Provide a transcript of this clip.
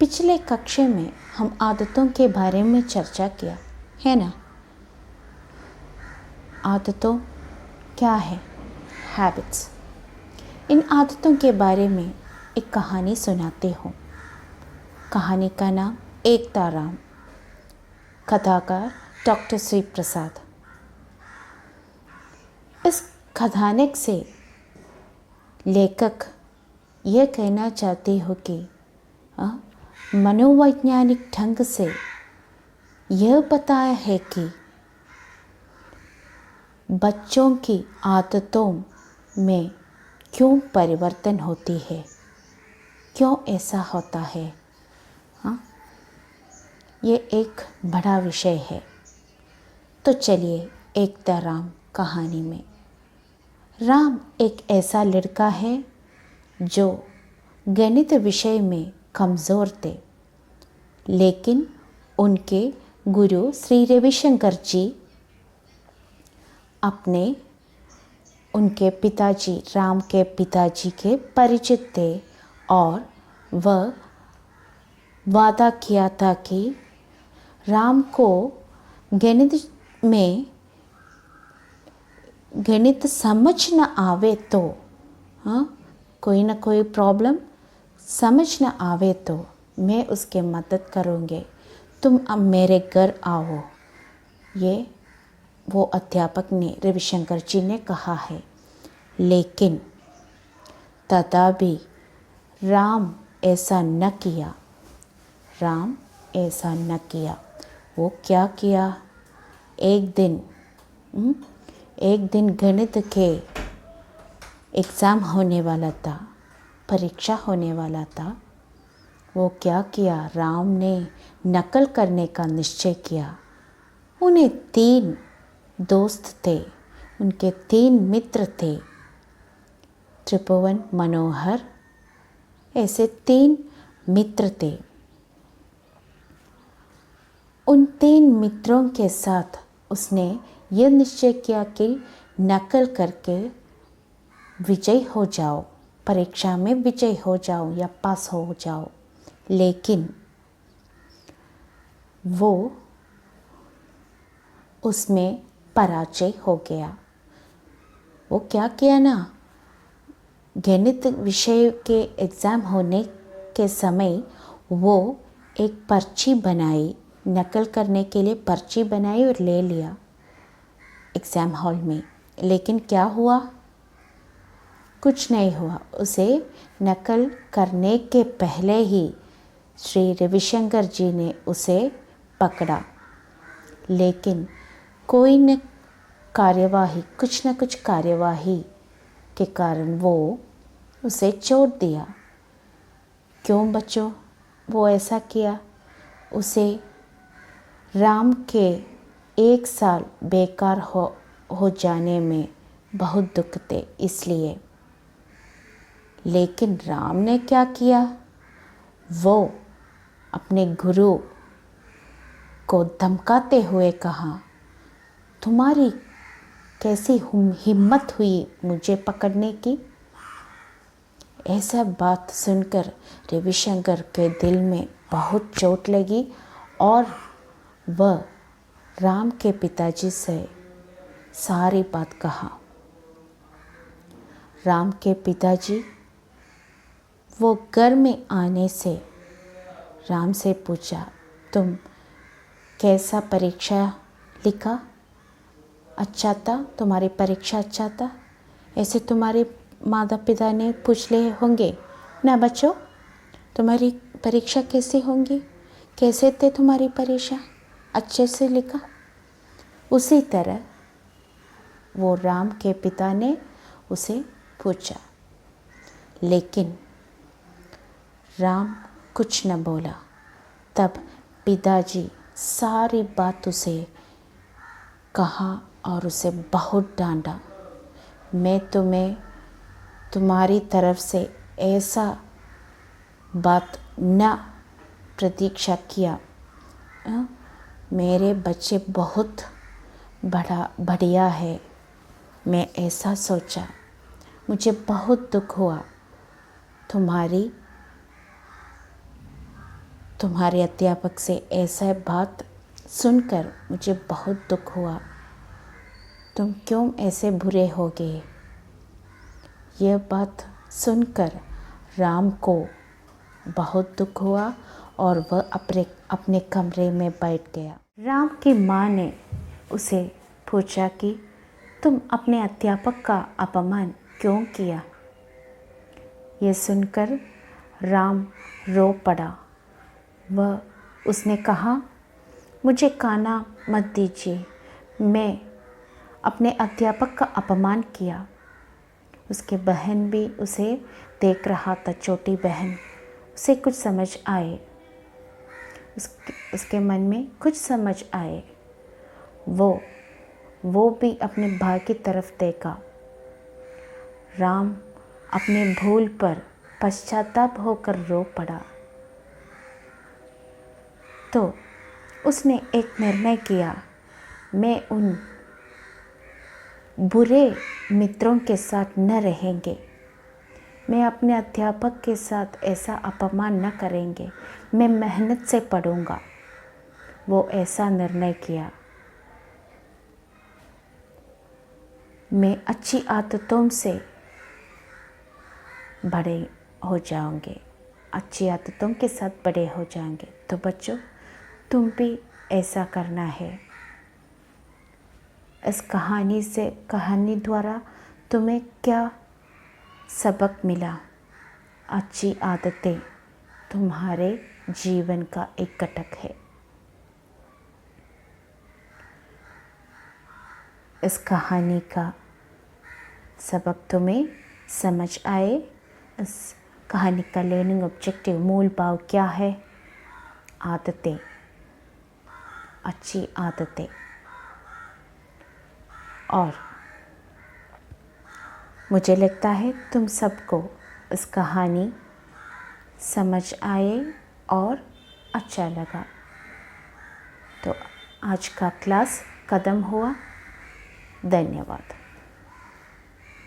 पिछले कक्षा में हम आदतों के बारे में चर्चा किया है ना। आदतों क्या है? हैबिट्स। इन आदतों के बारे में एक कहानी सुनाते हो। कहानी का नाम एकता राम, कथाकार डॉक्टर श्री प्रसाद। इस कथानक से लेखक यह कहना चाहते हो कि मनोवैज्ञानिक ढंग से यह बताया है कि बच्चों की आदतों में क्यों परिवर्तन होती है, क्यों ऐसा होता है। ये एक बड़ा विषय है। तो चलिए एकता राम कहानी में। राम एक ऐसा लड़का है जो गणित विषय में कमज़ोर थे, लेकिन उनके गुरु श्री रविशंकर जी उनके पिताजी राम के पिताजी के परिचित थे और वह वादा किया था कि राम को गणित समझ न आवे तो कोई ना कोई प्रॉब्लम समझ न आवे तो मैं उसके मदद करूँगे, तुम अब मेरे घर आओ। ये वो अध्यापक ने रविशंकर जी ने कहा है। लेकिन तथापि राम ऐसा न किया। वो क्या किया? एक दिन गणित के एग्ज़ाम होने वाला था, परीक्षा होने वाला था। वो क्या किया? राम ने नकल करने का निश्चय किया। उन्हें 3 दोस्त थे, उनके 3 मित्र थे, त्रिभुवन, मनोहर, ऐसे 3 मित्र थे। उन 3 मित्रों के साथ उसने यह निश्चय किया कि नकल करके विजय हो जाओ, परीक्षा में विजय हो जाओ या पास हो जाओ। लेकिन वो उसमें पराजय हो गया। वो क्या किया ना, गणित विषय के एग्ज़ाम होने के समय वो एक पर्ची बनाई, नकल करने के लिए पर्ची बनाई और ले लिया एग्ज़ाम हॉल में। लेकिन क्या हुआ? कुछ नहीं हुआ। उसे नकल करने के पहले ही श्री रविशंकर जी ने उसे पकड़ा। लेकिन कुछ न कुछ कार्यवाही के कारण वो उसे छोड़ दिया। क्यों बच्चों वो ऐसा किया? उसे राम के 1 साल बेकार हो जाने में बहुत दुख थे, इसलिए। लेकिन राम ने क्या किया? वो अपने गुरु को धमकाते हुए कहा, तुम्हारी कैसी हिम्मत हुई मुझे पकड़ने की? ऐसा बात सुनकर रविशंकर के दिल में बहुत चोट लगी और वह राम के पिताजी से सारी बात कहा। राम के पिताजी वो घर में आने से राम से पूछा, तुम कैसा परीक्षा लिखा? अच्छा था? तुम्हारी परीक्षा अच्छा था? ऐसे तुम्हारे माता पिता ने पूछ ले होंगे ना बच्चों, तुम्हारी परीक्षा कैसी होंगी, कैसे थे तुम्हारी परीक्षा, अच्छे से लिखा? उसी तरह वो राम के पिता ने उसे पूछा। लेकिन राम कुछ न बोला। तब पिताजी सारी बात उसे कहा और उसे बहुत डांटा। मैं तुम्हारी तरफ से ऐसा बात न प्रतीक्षा किया। मेरे बच्चे बहुत बढ़िया है, मैं ऐसा सोचा। मुझे बहुत दुख हुआ तुम्हारी तुम्हारे अध्यापक से ऐसा बात सुनकर मुझे बहुत दुख हुआ। तुम क्यों ऐसे बुरे हो गए? यह बात सुनकर राम को बहुत दुख हुआ और वह अपने कमरे में बैठ गया। राम की माँ ने उसे पूछा कि तुम अपने अध्यापक का अपमान क्यों किया? यह सुनकर राम रो पड़ा। उसने कहा, मुझे खाना मत दीजिए, मैं अपने अध्यापक का अपमान किया। उसकी बहन भी उसे देख रहा था, छोटी बहन। उसे कुछ समझ आए, उसके मन में कुछ समझ आए। वो भी अपने भाई की तरफ देखा। राम अपने भूल पर पश्चाताप होकर रो पड़ा। तो उसने एक निर्णय किया, मैं उन बुरे मित्रों के साथ न रहेंगे, मैं अपने अध्यापक के साथ ऐसा अपमान न करेंगे, मैं मेहनत से पढ़ूंगा। वो ऐसा निर्णय किया, मैं अच्छी आदतों से बड़े हो जाओगे, अच्छी आदतों के साथ बड़े हो जाएंगे। तो बच्चों, तुम भी ऐसा करना है। इस कहानी द्वारा तुम्हें क्या सबक मिला? अच्छी आदतें तुम्हारे जीवन का एक घटक है। इस कहानी का सबक तुम्हें समझ आए? इस कहानी का लर्निंग ऑब्जेक्टिव, मूल भाव क्या है? आदतें, अच्छी आदतें। और मुझे लगता है तुम सबको इस कहानी समझ आए और अच्छा लगा। तो आज का क्लास खत्म हुआ। धन्यवाद।